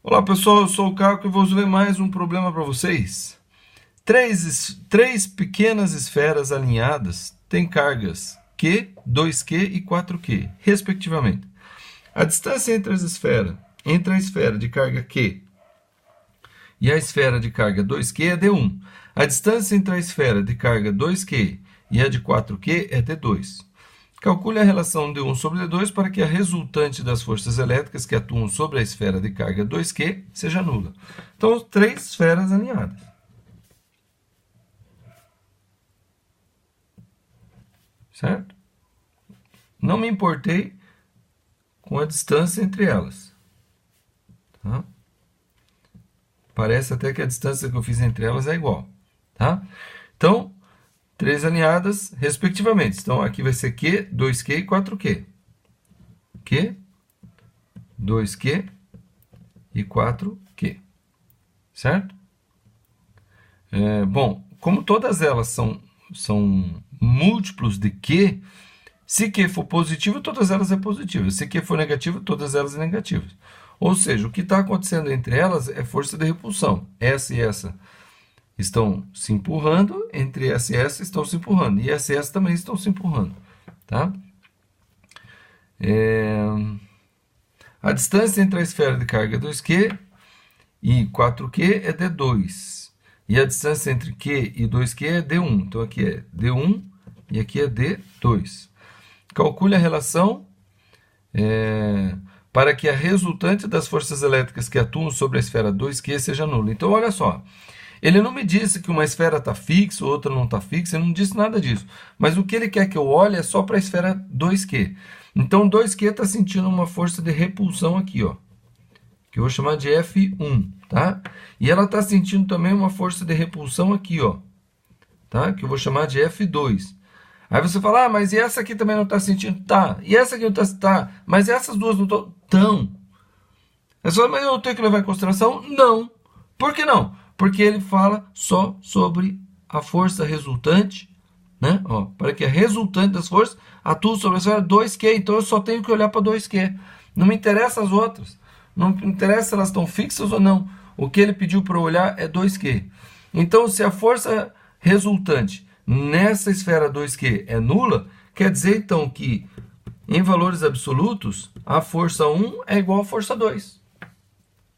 Olá pessoal, eu sou o Caco e vou ler mais um problema para vocês. Três pequenas esferas alinhadas têm cargas Q, 2Q e 4Q, respectivamente. A distância entre a esfera de carga Q e a esfera de carga 2Q é D1. A distância entre a esfera de carga 2Q e a de 4Q é D2. Calcule a relação D1 sobre D2 para que a resultante das forças elétricas que atuam sobre a esfera de carga 2Q seja nula. Então, três esferas alinhadas. Certo? Não me importei com a distância entre elas. Tá? Parece até que a distância que eu fiz entre elas é igual. Tá? Então, três alinhadas, respectivamente. Então, aqui vai ser Q, 2Q e 4Q. Q, 2Q e 4Q. Certo? Bom, como todas elas são múltiplos de Q, se Q for positivo, todas elas é positivo. Se Q for negativo, todas elas é negativas. Ou seja, o que está acontecendo entre elas é força de repulsão. Essa e essa estão se empurrando, entre essa e essa estão se empurrando. E essa e essa também estão se empurrando. Tá? A distância entre a esfera de carga 2Q e 4Q é D2. E a distância entre Q e 2Q é D1. Então, aqui é D1 e aqui é D2. Calcule a relação para que a resultante das forças elétricas que atuam sobre a esfera 2Q seja nula. Então, olha só. Ele não me disse que uma esfera está fixa, outra não está fixa, ele não disse nada disso. Mas o que ele quer que eu olhe é só para a esfera 2Q. Então, 2Q está sentindo uma força de repulsão aqui, ó, que eu vou chamar de F1, tá? E ela está sentindo também uma força de repulsão aqui, ó, tá? Que eu vou chamar de F2. Aí você fala, mas e essa aqui também não está sentindo? Tá. E essa aqui não está? Tá. Mas essas duas não estão? Tão. Mas eu não tenho que levar em consideração? Não. Por que não? Porque ele fala só sobre a força resultante, né? Ó, para que a resultante das forças atue sobre a esfera 2Q. Então eu só tenho que olhar para 2Q. Não me interessa as outras. Não me interessa se elas estão fixas ou não. O que ele pediu para eu olhar é 2Q. Então, se a força resultante nessa esfera 2Q é nula, quer dizer então que em valores absolutos a força 1 é igual à força 2.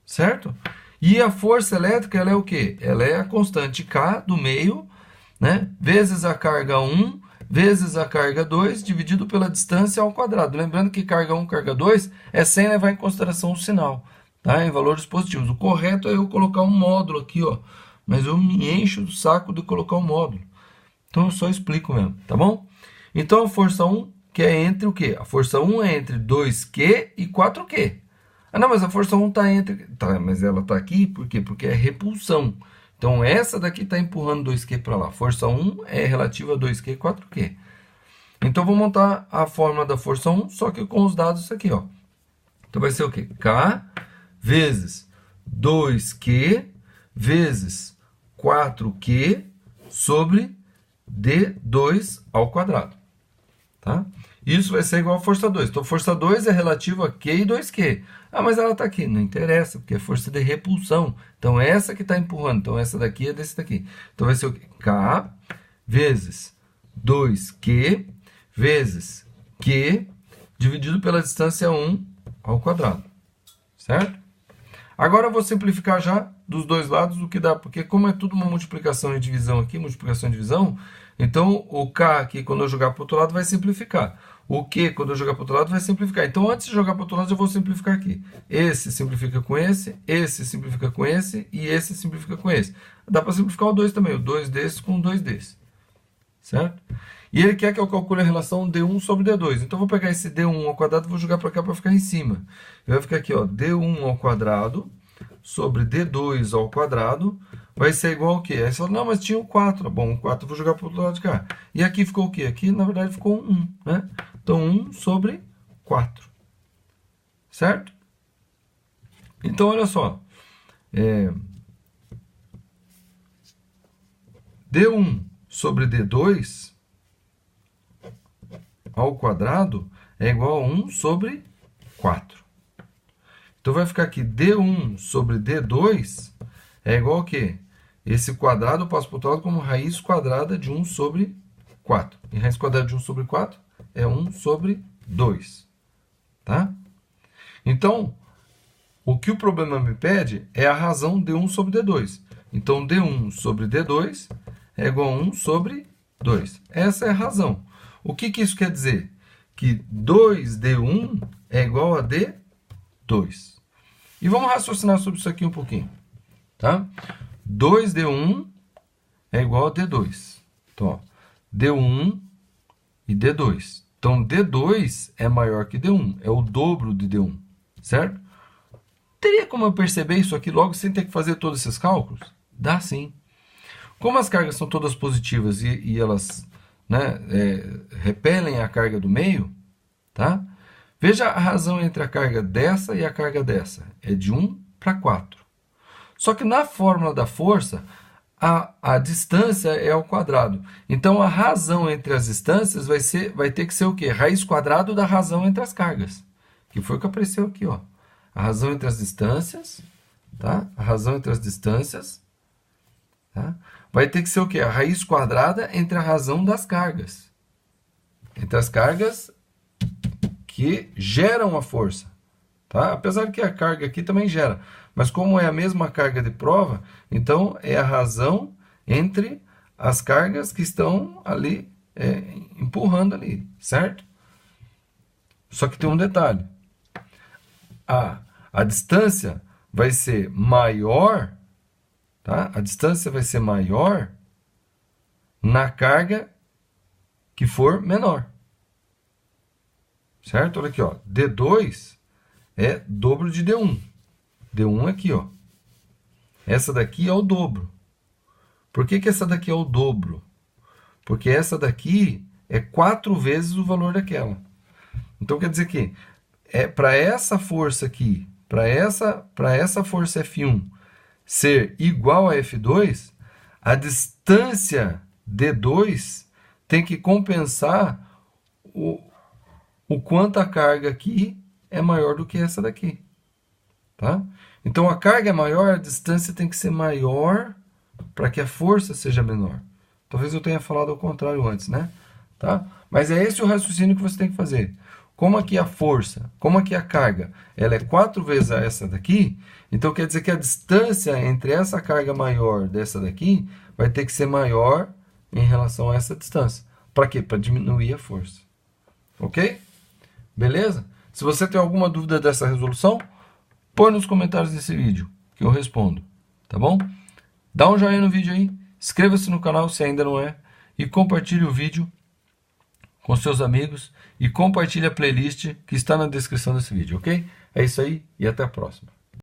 Certo? E a força elétrica ela é o quê? Ela é a constante K do meio, né? Vezes a carga 1 vezes a carga 2 dividido pela distância ao quadrado. Lembrando que carga 1, carga 2 é sem levar em consideração o sinal, tá? Em valores positivos. O correto é eu colocar um módulo aqui, ó, mas eu me encho do saco de colocar um módulo. Então eu só explico mesmo, tá bom? Então a força 1 que é entre o quê? A força 1 é entre 2Q e 4Q. Ah, não, mas a força 1 está entre... Tá, mas ela está aqui por quê? Porque é repulsão. Então, essa daqui está empurrando 2Q para lá. Força 1 é relativa a 2Q e 4Q. Então, vou montar a fórmula da força 1, só que com os dados aqui, ó. Então, vai ser o quê? K vezes 2Q vezes 4Q sobre D2 ao quadrado. Tá? Isso vai ser igual a força 2. Então, força 2 é relativa a Q e 2Q. Ah, mas ela está aqui. Não interessa, porque é força de repulsão. Então, essa que está empurrando. Então, essa daqui é desse daqui. Então, vai ser o quê? K vezes 2Q vezes Q dividido pela distância 1 ao quadrado. Certo? Agora, eu vou simplificar já dos dois lados o que dá. Porque como é tudo uma multiplicação e divisão aqui, multiplicação e divisão, então o K aqui, quando eu jogar para o outro lado, vai simplificar. O Q, quando eu jogar para o outro lado, vai simplificar. Então, antes de jogar para o outro lado, eu vou simplificar aqui. Esse simplifica com esse simplifica com esse e esse simplifica com esse. Dá para simplificar o 2 também, o 2 desse com o 2 desse. Certo? E ele quer que eu calcule a relação D1 sobre D2. Então, eu vou pegar esse D1 ao quadrado e vou jogar para cá para ficar em cima. Vai ficar aqui, ó, D1 ao quadrado sobre D2 ao quadrado vai ser igual ao quê? Aí você fala, não, mas tinha o 4. Bom, o 4 eu vou jogar para o outro lado de cá. E aqui ficou o quê? Aqui, na verdade, ficou um 1, né? Então, 1 sobre 4. Certo? Então, olha só. D1 sobre D2 ao quadrado é igual a 1 sobre 4. Então vai ficar aqui D1 sobre D2 é igual a quê? Esse quadrado eu posso botar como raiz quadrada de 1 sobre 4. E raiz quadrada de 1 sobre 4 é 1 sobre 2. Tá? Então, o que o problema me pede é a razão D1 sobre D2. Então, D1 sobre D2 é igual a 1 sobre 2. Essa é a razão. O que isso quer dizer? Que 2D1 é igual a D2. E vamos raciocinar sobre isso aqui um pouquinho. Tá? 2D1 é igual a D2. Então, ó, D1 e D2. Então, D2 é maior que D1. É o dobro de D1. Certo? Teria como eu perceber isso aqui logo sem ter que fazer todos esses cálculos? Dá sim. Como as cargas são todas positivas e elas, né, repelem a carga do meio, tá? Veja a razão entre a carga dessa e a carga dessa. É de 1 para 4. Só que na fórmula da força, a distância é ao quadrado. Então, a razão entre as distâncias vai ter que ser o quê? Raiz quadrada da razão entre as cargas. Que foi o que apareceu aqui, ó. A razão entre as distâncias, tá? A razão entre as distâncias, tá? Vai ter que ser o quê? A raiz quadrada entre a razão das cargas. Entre as cargas que geram a força. Tá? Apesar que a carga aqui também gera. Mas como é a mesma carga de prova, então é a razão entre as cargas que estão ali empurrando ali, certo? Só que tem um detalhe. A distância vai ser maior, tá? A distância vai ser maior na carga que for menor. Certo? Olha aqui, ó. D2 é dobro de D1. D1 aqui, ó. Essa daqui é o dobro. Por que essa daqui é o dobro? Porque essa daqui é 4 vezes o valor daquela. Então, quer dizer que para essa força aqui, para essa força F1 ser igual a F2, a distância D2 tem que compensar o quanto a carga aqui é maior do que essa daqui. Tá? Então, a carga é maior, a distância tem que ser maior para que a força seja menor. Talvez eu tenha falado ao contrário antes, né? Tá? Mas é esse o raciocínio que você tem que fazer. Como aqui a força, como aqui a carga, ela é 4 vezes essa daqui, então quer dizer que a distância entre essa carga maior dessa daqui vai ter que ser maior em relação a essa distância. Para quê? Para diminuir a força. Ok? Beleza? Se você tem alguma dúvida dessa resolução, põe nos comentários desse vídeo, que eu respondo. Tá bom? Dá um joinha no vídeo aí, inscreva-se no canal se ainda não é, e compartilhe o vídeo com seus amigos e compartilhe a playlist que está na descrição desse vídeo, ok? É isso aí e até a próxima.